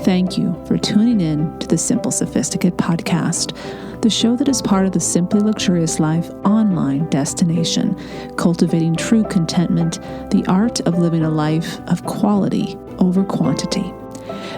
Thank you for tuning in to the Simple Sophisticate podcast, the show that is part of the Simply Luxurious Life online destination, cultivating true contentment, the art of living a life of quality over quantity.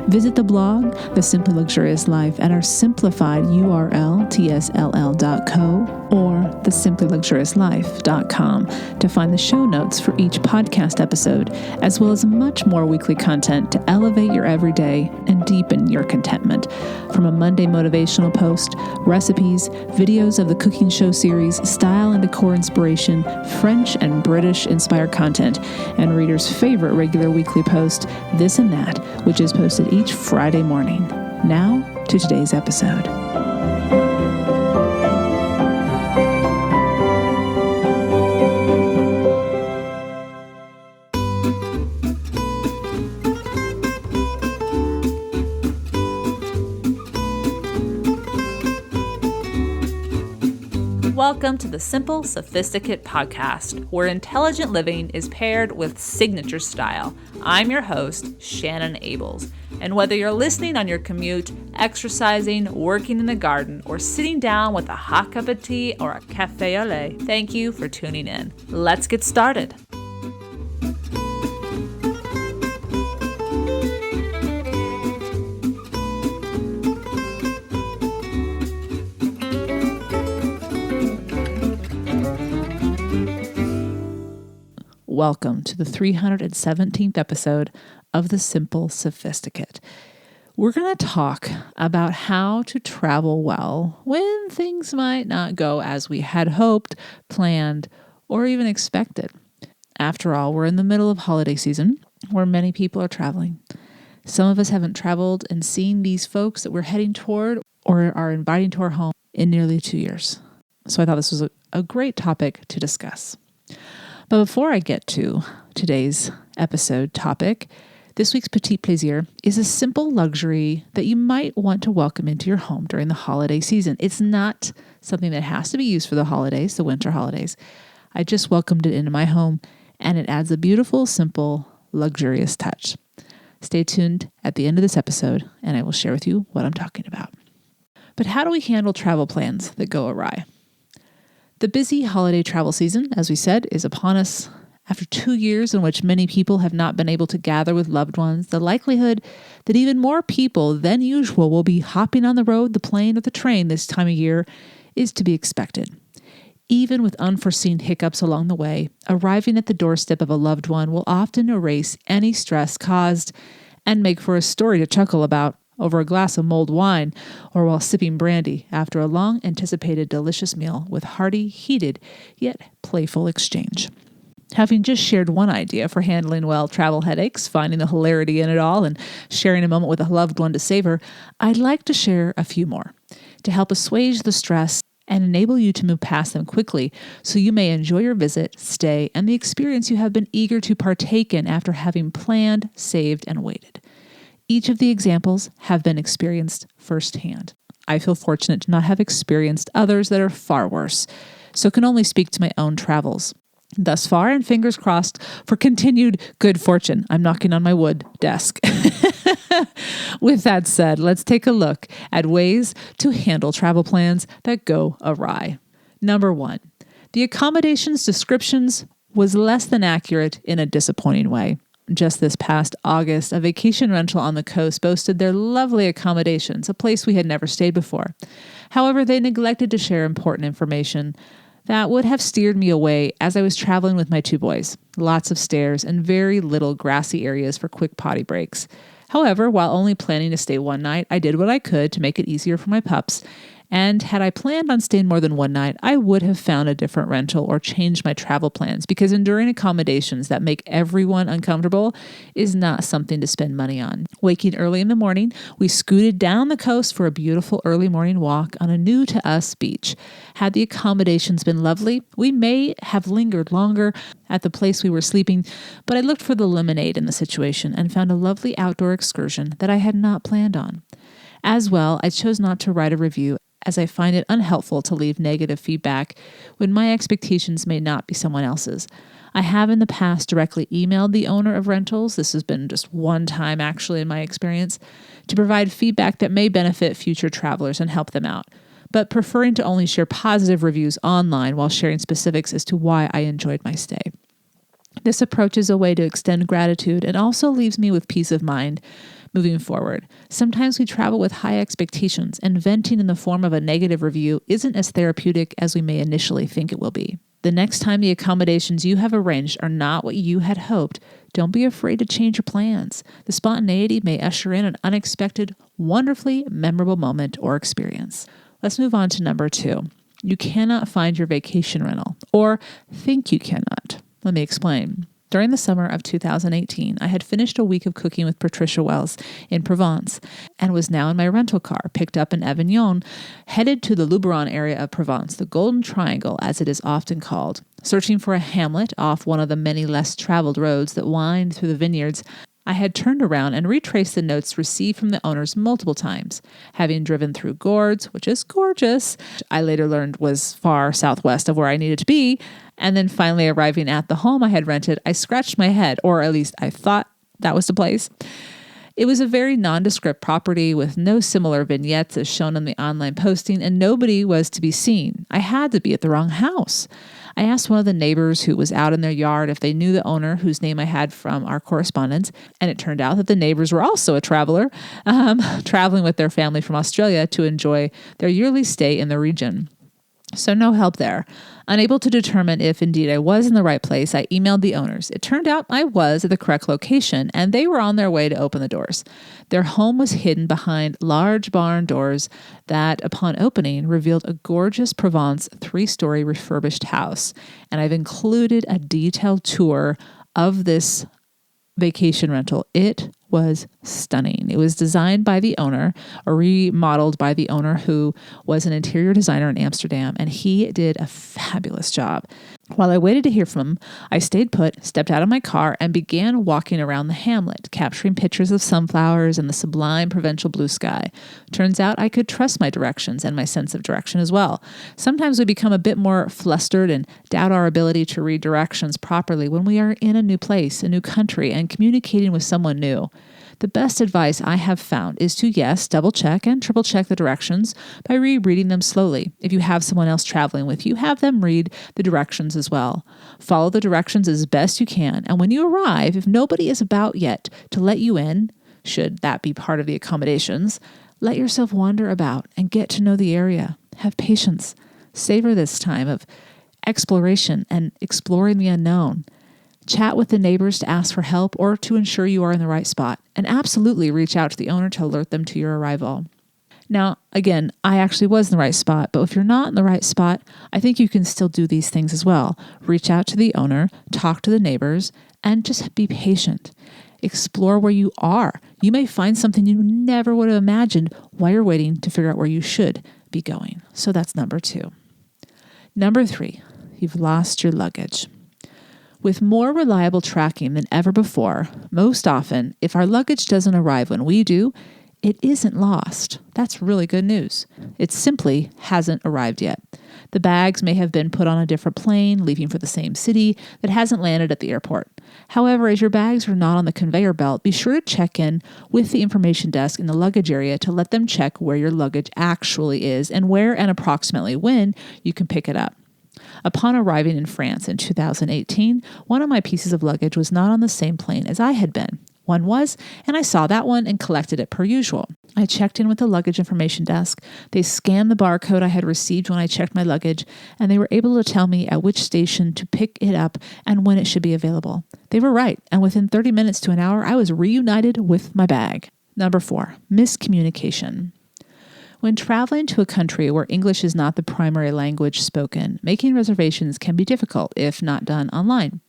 Visit the blog, The Simply Luxurious Life, at our simplified URL, tsll.co, or thesimplyluxuriouslife.com to find the show notes for each podcast episode, as well as much more weekly content to elevate your everyday and deepen your contentment. From a Monday motivational post, recipes, videos of the cooking show series, style and decor inspiration, French and British inspired content, and readers' favorite regular weekly post, This and That, which is posted each Friday morning. Now to today's episode. Welcome to the Simple Sophisticate podcast, where intelligent living is paired with signature style. I'm your host, Shannon Ables, and whether you're listening on your commute, exercising, working in the garden, or sitting down with a hot cup of tea or a cafe au lait, thank you for tuning in. Let's get started. Welcome to the 317th episode of The Simple Sophisticate. We're going to talk about how to travel well when things might not go as we had hoped, planned, or even expected. After all, we're in the middle of holiday season where many people are traveling. Some of us haven't traveled and seen these folks that we're heading toward or are inviting to our home in nearly 2 years. So I thought this was a great topic to discuss. But before I get to today's episode topic, this week's petit plaisir is a simple luxury that you might want to welcome into your home during the holiday season. It's not something that has to be used for the holidays, the winter holidays. I just welcomed it into my home, and it adds a beautiful, simple, luxurious touch. Stay tuned at the end of this episode, and I will share with you what I'm talking about. But how do we handle travel plans that go awry? The busy holiday travel season, as we said, is upon us. After 2 years in which many people have not been able to gather with loved ones, the likelihood that even more people than usual will be hopping on the road, the plane, or the train this time of year is to be expected. Even with unforeseen hiccups along the way, arriving at the doorstep of a loved one will often erase any stress caused and make for a story to chuckle about over a glass of mulled wine, or while sipping brandy after a long-anticipated delicious meal with hearty, heated, yet playful exchange. Having just shared one idea for handling well travel headaches, finding the hilarity in it all, and sharing a moment with a loved one to savor, I'd like to share a few more to help assuage the stress and enable you to move past them quickly so you may enjoy your visit, stay, and the experience you have been eager to partake in after having planned, saved, and waited. Each of the examples have been experienced firsthand. I feel fortunate to not have experienced others that are far worse, so can only speak to my own travels thus far, and fingers crossed for continued good fortune. I'm knocking on my wood desk. With that said, let's take a look at ways to handle travel plans that go awry. Number 1, the accommodations descriptions was less than accurate in a disappointing way. Just this past August, a vacation rental on the coast boasted their lovely accommodations, a place we had never stayed before. However, they neglected to share important information that would have steered me away as I was traveling with my 2 boys. Lots of stairs and very little grassy areas for quick potty breaks. However, while only planning to stay one night, I did what I could to make it easier for my pups. And had I planned on staying more than one night, I would have found a different rental or changed my travel plans, because enduring accommodations that make everyone uncomfortable is not something to spend money on. Waking early in the morning, we scooted down the coast for a beautiful early morning walk on a new-to-us beach. Had the accommodations been lovely, we may have lingered longer at the place we were sleeping, but I looked for the lemonade in the situation and found a lovely outdoor excursion that I had not planned on. As well, I chose not to write a review, as I find it unhelpful to leave negative feedback when my expectations may not be someone else's. I have in the past directly emailed the owner of rentals, this has been just one time actually in my experience, to provide feedback that may benefit future travelers and help them out, but preferring to only share positive reviews online while sharing specifics as to why I enjoyed my stay. This approach is a way to extend gratitude and also leaves me with peace of mind moving forward. Sometimes we travel with high expectations, and venting in the form of a negative review isn't as therapeutic as we may initially think it will be. The next time the accommodations you have arranged are not what you had hoped, don't be afraid to change your plans. The spontaneity may usher in an unexpected, wonderfully memorable moment or experience. Let's move on to number 2. You cannot find your vacation rental, or think you cannot. Let me explain. During the summer of 2018, I had finished a week of cooking with Patricia Wells in Provence and was now in my rental car, picked up in Avignon, headed to the Luberon area of Provence, the Golden Triangle as it is often called. Searching for a hamlet off one of the many less traveled roads that wind through the vineyards, I had turned around and retraced the notes received from the owners multiple times. Having driven through Gourds, which is gorgeous, I later learned was far southwest of where I needed to be, and then finally arriving at the home I had rented, I scratched my head, or at least I thought that was the place. It was a very nondescript property with no similar vignettes as shown on the online posting, and nobody was to be seen. I had to be at the wrong house. I asked one of the neighbors who was out in their yard if they knew the owner, whose name I had from our correspondence, and it turned out that the neighbors were also a traveler, traveling with their family from Australia to enjoy their yearly stay in the region. So no help there. Unable to determine if indeed I was in the right place, I emailed the owners. It turned out I was at the correct location, and they were on their way to open the doors. Their home was hidden behind large barn doors that, upon opening, revealed a gorgeous Provence 3-story refurbished house. And I've included a detailed tour of this vacation rental. It was stunning. It was designed by the owner, or remodeled by the owner, who was an interior designer in Amsterdam, and he did a fabulous job. While I waited to hear from him, I stayed put, stepped out of my car, and began walking around the hamlet, capturing pictures of sunflowers and the sublime provincial blue sky. Turns out I could trust my directions and my sense of direction as well. Sometimes we become a bit more flustered and doubt our ability to read directions properly when we are in a new place, a new country, and communicating with someone new. The best advice I have found is to, yes, double check and triple check the directions by rereading them slowly. If you have someone else traveling with you, have them read the directions as well. Follow the directions as best you can, and when you arrive, if nobody is about yet to let you in, should that be part of the accommodations, let yourself wander about and get to know the area. Have patience. Savor this time of exploration and exploring the unknown. Chat with the neighbors to ask for help or to ensure you are in the right spot, and absolutely reach out to the owner to alert them to your arrival. Now, again, I actually was in the right spot, but if you're not in the right spot, I think you can still do these things as well. Reach out to the owner, talk to the neighbors, and just be patient. Explore where you are. You may find something you never would have imagined while you're waiting to figure out where you should be going. So that's number 2. Number 3, you've lost your luggage. With more reliable tracking than ever before, most often, if our luggage doesn't arrive when we do, it isn't lost. That's really good news. It simply hasn't arrived yet. The bags may have been put on a different plane, leaving for the same city, that hasn't landed at the airport. However, as your bags are not on the conveyor belt, be sure to check in with the information desk in the luggage area to let them check where your luggage actually is and where and approximately when you can pick it up. Upon arriving in France in 2018, one of my pieces of luggage was not on the same plane as I had been. One was, and I saw that one and collected it per usual. I checked in with the luggage information desk. They scanned the barcode I had received when I checked my luggage, and they were able to tell me at which station to pick it up and when it should be available. They were right, and within 30 minutes to an hour, I was reunited with my bag. Number 4, miscommunication. When traveling to a country where English is not the primary language spoken, making reservations can be difficult if not done online.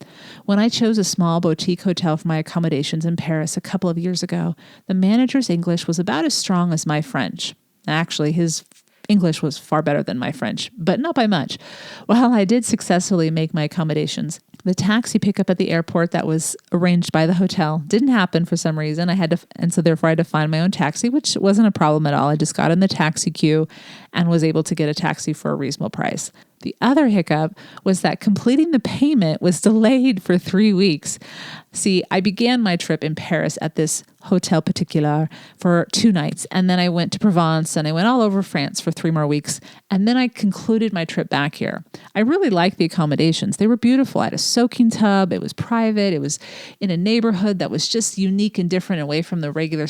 When I chose a small boutique hotel for my accommodations in Paris a couple of years ago, the manager's English was about as strong as my French. Actually, his English was far better than my French, but not by much. While I did successfully make my accommodations, the taxi pickup at the airport that was arranged by the hotel didn't happen for some reason. So therefore I had to find my own taxi, which wasn't a problem at all. I just got in the taxi queue and was able to get a taxi for a reasonable price. The other hiccup was that completing the payment was delayed for 3 weeks. See, I began my trip in Paris at this Hotel Particular for 2 nights, and then I went to Provence, and I went all over France for 3 more weeks, and then I concluded my trip back here. I really liked the accommodations. They were beautiful. I had a soaking tub. It was private. It was in a neighborhood that was just unique and different, away from the regular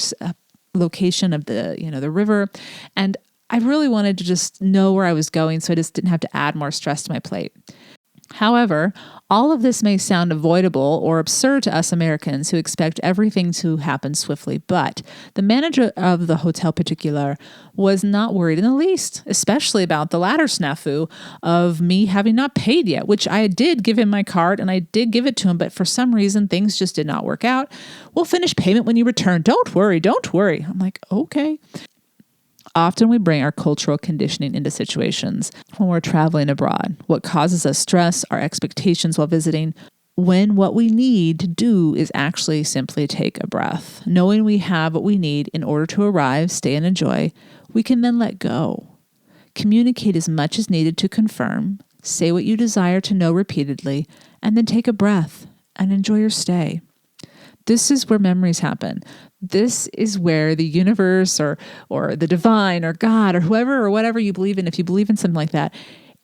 location of the river. And I really wanted to just know where I was going, so I just didn't have to add more stress to my plate. However, all of this may sound avoidable or absurd to us Americans who expect everything to happen swiftly, but the manager of the Hotel Particular was not worried in the least, especially about the latter snafu of me having not paid yet, which I did give him my card and I did give it to him, but for some reason things just did not work out. We'll finish payment when you return. Don't worry. I'm like, okay. Often we bring our cultural conditioning into situations when we're traveling abroad. What causes us stress, our expectations while visiting, when what we need to do is actually simply take a breath. Knowing we have what we need in order to arrive, stay, and enjoy, we can then let go. Communicate as much as needed to confirm, say what you desire to know repeatedly, and then take a breath and enjoy your stay. This is where memories happen. This is where the universe or the divine or God or whoever or whatever you believe in, if you believe in something like that,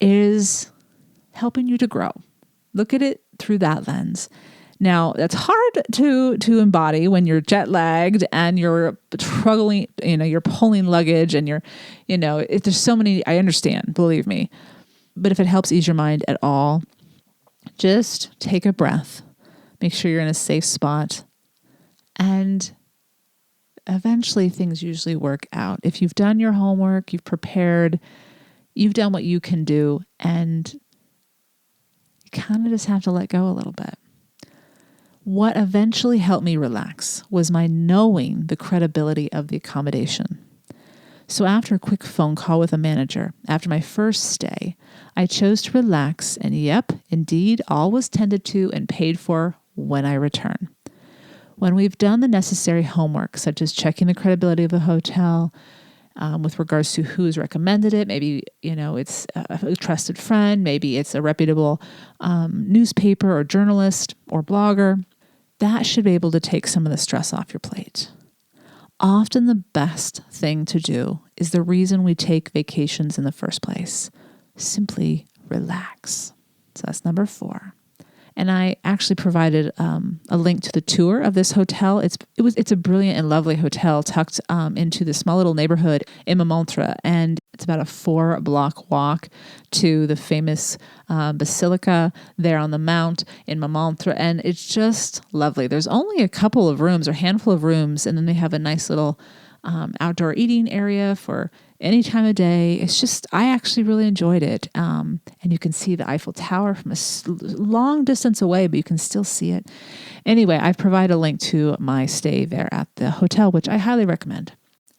is helping you to grow. Look at it through that lens. Now, that's hard to embody when you're jet lagged and you're struggling, you're pulling luggage and if there's so many, I understand, believe me. But if it helps ease your mind at all, just take a breath. Make sure you're in a safe spot. And eventually things usually work out. If you've done your homework, you've prepared, you've done what you can do, and you kind of just have to let go a little bit. What eventually helped me relax was my knowing the credibility of the accommodation. So after a quick phone call with a manager, after my first stay, I chose to relax, and yep, indeed, all was tended to and paid for when I return. When we've done the necessary homework, such as checking the credibility of the hotel with regards to who's recommended it, maybe it's a trusted friend, maybe it's a reputable newspaper or journalist or blogger, that should be able to take some of the stress off your plate. Often the best thing to do is the reason we take vacations in the first place. Simply relax. So that's number 4. And I actually provided a link to the tour of this hotel. It's a brilliant and lovely hotel tucked into the small little neighborhood in Montmartre, and it's about a 4-block walk to the famous basilica there on the mount in Montmartre, and it's just lovely. There's only a couple of rooms or handful of rooms, and then they have a nice little outdoor eating area for any time of day. It's just, I actually really enjoyed it. And you can see the Eiffel Tower from a long distance away, but you can still see it. Anyway, I've provided a link to my stay there at the hotel, which I highly recommend.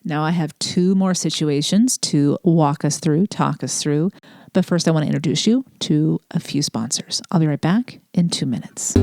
Now I have 2 more situations to talk us through. But first I want to introduce you to a few sponsors. I'll be right back in 2 minutes.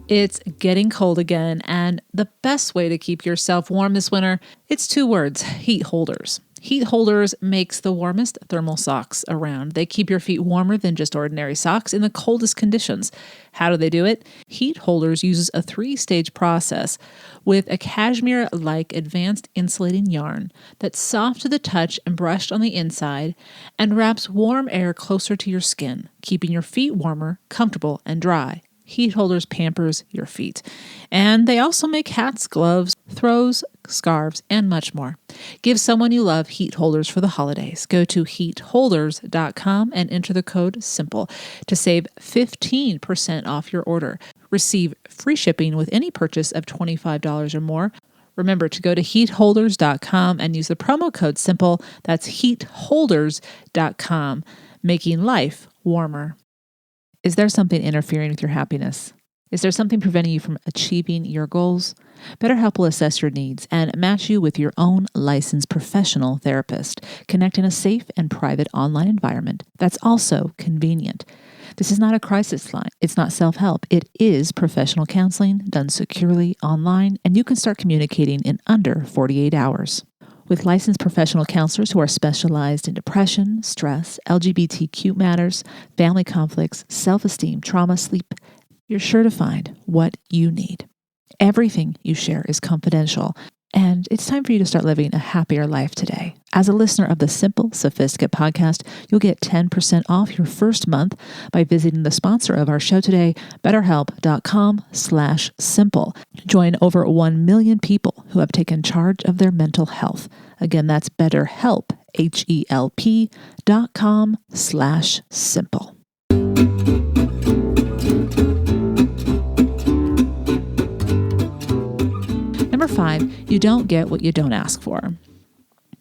It's getting cold again, and the best way to keep yourself warm this winter, it's 2 words: heat holders. Heat holders makes the warmest thermal socks around. They keep your feet warmer than just ordinary socks in the coldest conditions. How do they do it? Heat holders uses a 3-stage process with a cashmere-like advanced insulating yarn that's soft to the touch and brushed on the inside and wraps warm air closer to your skin, keeping your feet warmer, comfortable, and dry. Heat holders pampers your feet. And they also make hats, gloves, throws, scarves, and much more. Give someone you love heat holders for the holidays. Go to heatholders.com and enter the code SIMPLE to save 15% off your order. Receive free shipping with any purchase of $25 or more. Remember to go to heatholders.com and use the promo code SIMPLE. That's heatholders.com, making life warmer. Is there something interfering with your happiness? Is there something preventing you from achieving your goals? BetterHelp will assess your needs and match you with your own licensed professional therapist, connect in a safe and private online environment that's also convenient. This is not a crisis line. It's not self-help. It is professional counseling done securely online, and you can start communicating in under 48 hours. With licensed professional counselors who are specialized in depression, stress, LGBTQ matters, family conflicts, self-esteem, trauma, sleep, you're sure to find what you need. Everything you share is confidential, and it's time for you to start living a happier life today. As a listener of the Simple Sophisticate podcast, you'll get 10% off your first month by visiting the sponsor of our show today, betterhelp.com/simple. Join over 1 million people who have taken charge of their mental health. Again, that's BetterHelp, HELP.com/simple. Number 5, you don't get what you don't ask for.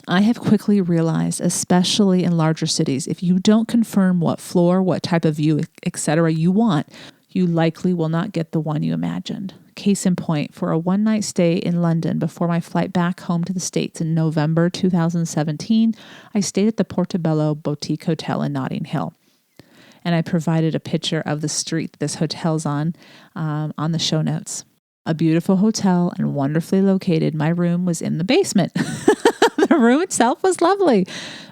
I have quickly realized, especially in larger cities, if you don't confirm what floor, what type of view, etc. you want, you likely will not get the one you imagined. Case in point, for a one-night stay in London before my flight back home to the States in November 2017, I stayed at the Portobello Boutique Hotel in Notting Hill. And I provided a picture of the street this hotel's on the show notes. A beautiful hotel and wonderfully located. My room was in the basement. The room itself was lovely.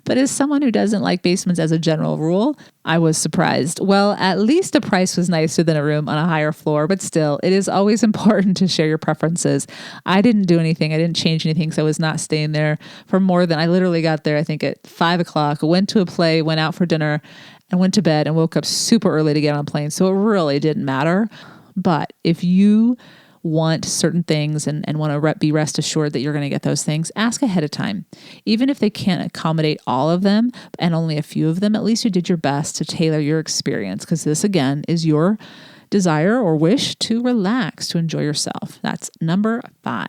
But as someone who doesn't like basements as a general rule, I was surprised. Well, at least the price was nicer than a room on a higher floor, but still, it is always important to share your preferences. I didn't do anything. I didn't change anything, so I was not staying there for more than, I literally got there, I think at 5 o'clock, went to a play, went out for dinner, and went to bed and woke up super early to get on a plane. So it really didn't matter. But if you want certain things and want to be rest assured that you're going to get those things, ask ahead of time. Even if they can't accommodate all of them and only a few of them, at least you did your best to tailor your experience, because this, again, is your desire or wish to relax, to enjoy yourself. That's number 5.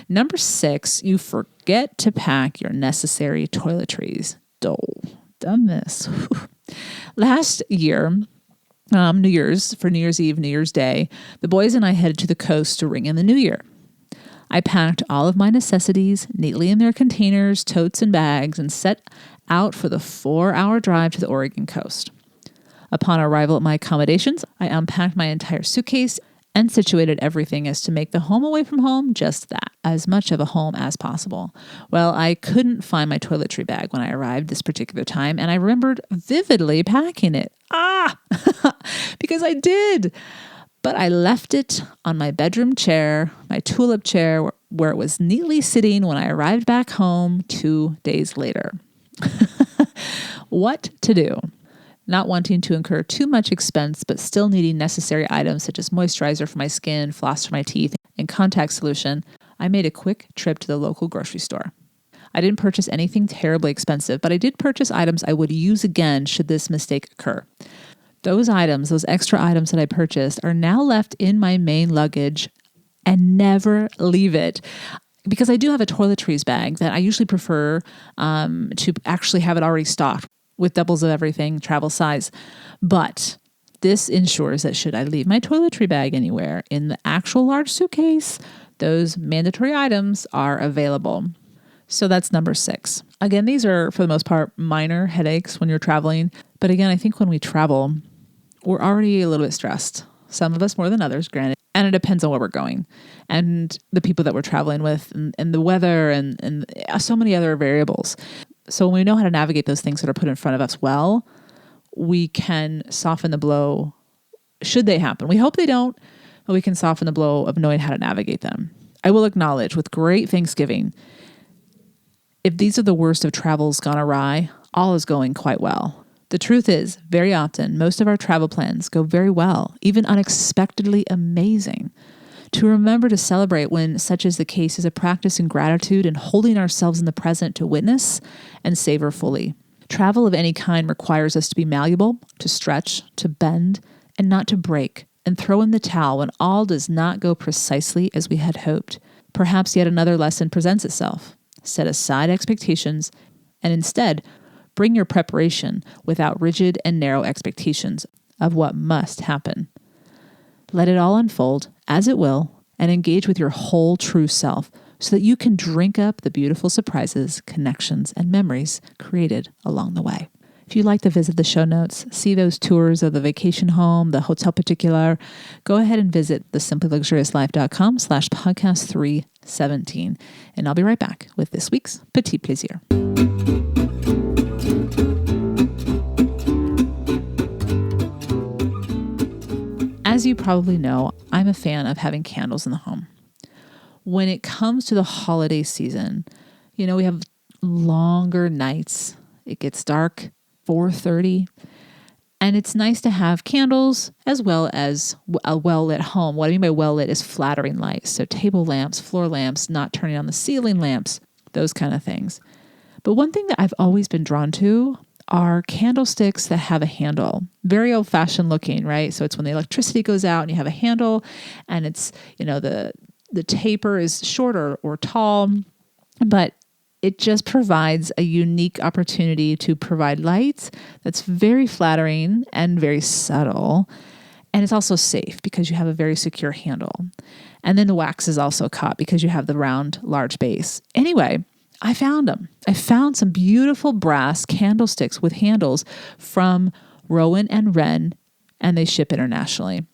Number 6, you forget to pack your necessary toiletries. Done this. Last year, New Year's Eve, New Year's Day, the boys and I headed to the coast to ring in the new year. I packed all of my necessities neatly in their containers, totes, and bags and set out for the 4-hour drive to the Oregon coast. Upon arrival at my accommodations, I unpacked my entire suitcase and situated everything as to make the home away from home just that, as much of a home as possible. Well, I couldn't find my toiletry bag when I arrived this particular time, and I remembered vividly packing it. Because I did. But I left it on my bedroom chair, my tulip chair, where it was neatly sitting when I arrived back home 2 days later. What to do? Not wanting to incur too much expense, but still needing necessary items such as moisturizer for my skin, floss for my teeth, and contact solution, I made a quick trip to the local grocery store. I didn't purchase anything terribly expensive, but I did purchase items I would use again should this mistake occur. Those items, those extra items that I purchased, are now left in my main luggage and never leave it. Because I do have a toiletries bag that I usually prefer to actually have it already stocked with doubles of everything, travel size. But this ensures that should I leave my toiletry bag anywhere in the actual large suitcase, those mandatory items are available. So that's number 6. Again, these are, for the most part, minor headaches when you're traveling. But again, I think when we travel, we're already a little bit stressed. Some of us more than others, granted. And it depends on where we're going and the people that we're traveling with and the weather and so many other variables. So when we know how to navigate those things that are put in front of us well, we can soften the blow should they happen. We hope they don't, but we can soften the blow of knowing how to navigate them. I will acknowledge with great thanksgiving, if these are the worst of travels gone awry, all is going quite well. The truth is, very often, most of our travel plans go very well, even unexpectedly amazing. To remember to celebrate when such is the case is a practice in gratitude and holding ourselves in the present to witness and savor fully. Travel of any kind requires us to be malleable, to stretch, to bend, and not to break, and throw in the towel when all does not go precisely as we had hoped. Perhaps yet another lesson presents itself. Set aside expectations, and instead, bring your preparation without rigid and narrow expectations of what must happen. Let it all unfold as it will and engage with your whole true self so that you can drink up the beautiful surprises, connections, and memories created along the way. If you'd like to visit the show notes, see those tours of the vacation home, the Hotel Particular, go ahead and visit thesimplyluxuriouslife.com/podcast 317. And I'll be right back with this week's Petit Plaisir. As you probably know, I'm a fan of having candles in the home. When it comes to the holiday season, we have longer nights. It gets dark 4:30, and it's nice to have candles as well as a well-lit home. What I mean by well-lit is flattering light. So table lamps, floor lamps, not turning on the ceiling lamps, those kind of things. But one thing that I've always been drawn to are candlesticks that have a handle. Very old-fashioned looking, right? So it's when the electricity goes out and you have a handle, and it's, the taper is shorter or tall, but it just provides a unique opportunity to provide light that's very flattering and very subtle. And it's also safe because you have a very secure handle. And then the wax is also caught because you have the round, large base. Anyway, I found them. I found some beautiful brass candlesticks with handles from Rowan and Wren, and they ship internationally.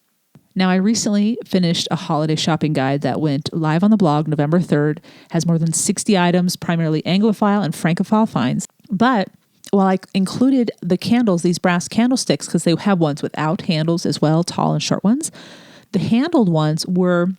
Now, I recently finished a holiday shopping guide that went live on the blog November 3rd, has more than 60 items, primarily Anglophile and Francophile finds. But while I included the candles, these brass candlesticks, because they have ones without handles as well, tall and short ones, the handled ones were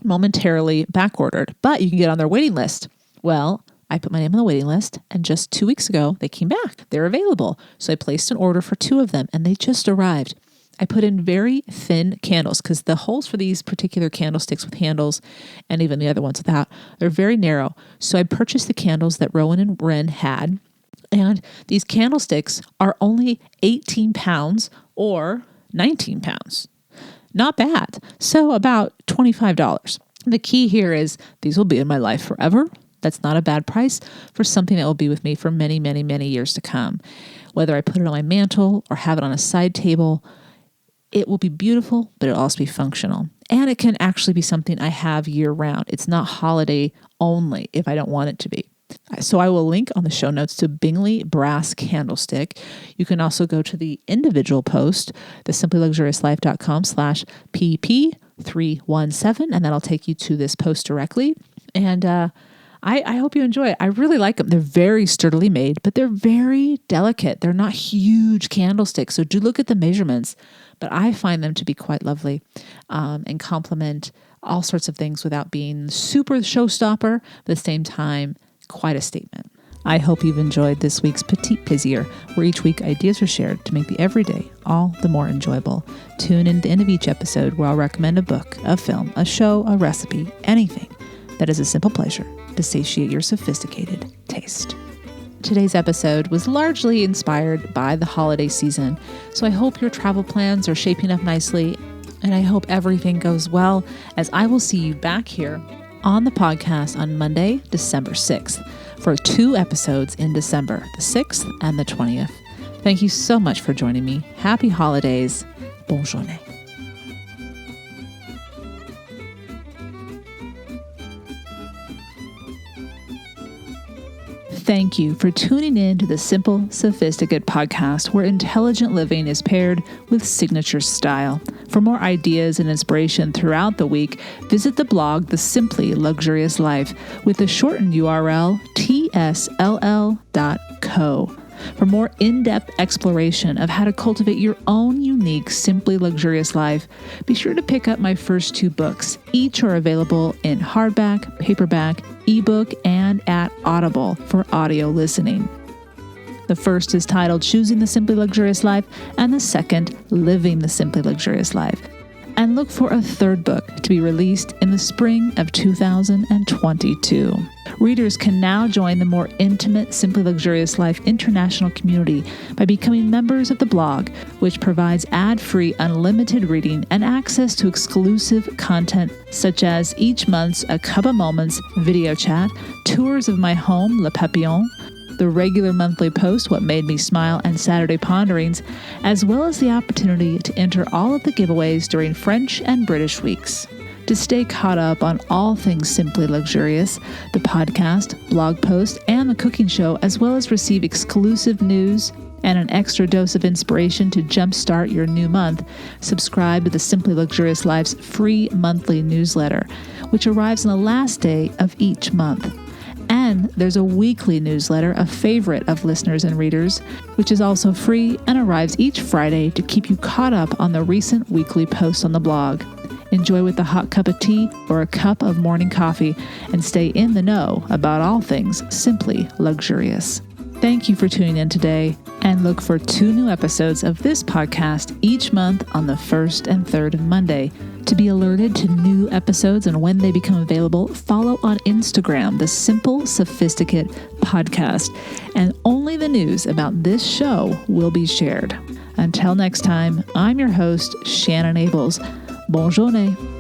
momentarily back-ordered, but you can get on their waiting list. Well, I put my name on the waiting list, and just 2 weeks ago, they came back. They're available. So I placed an order for 2 of them, and they just arrived. I put in very thin candles because the holes for these particular candlesticks with handles, and even the other ones without, they're very narrow. So I purchased the candles that Rowan and Wren had, and these candlesticks are only 18 pounds or 19 pounds. Not bad. So about $25. The key here is these will be in my life forever. That's not a bad price for something that will be with me for many, many, many years to come. Whether I put it on my mantle or have it on a side table, it will be beautiful, but it'll also be functional. And it can actually be something I have year round. It's not holiday only if I don't want it to be. So I will link on the show notes to Bingley Brass Candlestick. You can also go to the individual post, thesimplyluxuriouslife.com/pp317, and that'll take you to this post directly. And I hope you enjoy it. I really like them. They're very sturdily made, but they're very delicate. They're not huge candlesticks. So do look at the measurements. But I find them to be quite lovely and complement all sorts of things without being super showstopper, but at the same time, quite a statement. I hope you've enjoyed this week's Petit Plaisir, where each week ideas are shared to make the everyday all the more enjoyable. Tune in at the end of each episode where I'll recommend a book, a film, a show, a recipe, anything that is a simple pleasure to satiate your sophisticated taste. Today's episode was largely inspired by the holiday season, so I hope your travel plans are shaping up nicely, and I hope everything goes well, as I will see you back here on the podcast on Monday, December 6th, for 2 episodes in December, the 6th and the 20th. Thank you so much for joining me. Happy holidays. Bonne journée. Thank you for tuning in to the Simple Sophisticate podcast, where intelligent living is paired with signature style. For more ideas and inspiration throughout the week, visit the blog The Simply Luxurious Life with the shortened URL tsll.co. For more in-depth exploration of how to cultivate your own unique, simply luxurious life, be sure to pick up my first 2 books. Each are available in hardback, paperback, ebook, and at Audible for audio listening. The first is titled Choosing the Simply Luxurious Life, and the second, Living the Simply Luxurious Life. And look for a 3rd book to be released in the spring of 2022. Readers can now join the more intimate Simply Luxurious Life international community by becoming members of the blog, which provides ad-free unlimited reading and access to exclusive content such as each month's A Cup of Moments video chat, tours of my home, Le Papillon, the regular monthly post, What Made Me Smile, and Saturday Ponderings, as well as the opportunity to enter all of the giveaways during French and British weeks. To stay caught up on all things Simply Luxurious, the podcast, blog post, and the cooking show, as well as receive exclusive news and an extra dose of inspiration to jumpstart your new month, subscribe to the Simply Luxurious Life's free monthly newsletter, which arrives on the last day of each month. And there's a weekly newsletter, a favorite of listeners and readers, which is also free and arrives each Friday to keep you caught up on the recent weekly posts on the blog. Enjoy with a hot cup of tea or a cup of morning coffee and stay in the know about all things Simply Luxurious. Thank you for tuning in today, and look for 2 new episodes of this podcast each month on the 1st and 3rd Monday. To be alerted to new episodes and when they become available, follow on Instagram, the Simple Sophisticate Podcast, and only the news about this show will be shared. Until next time, I'm your host, Shannon Ables. Bonne journée.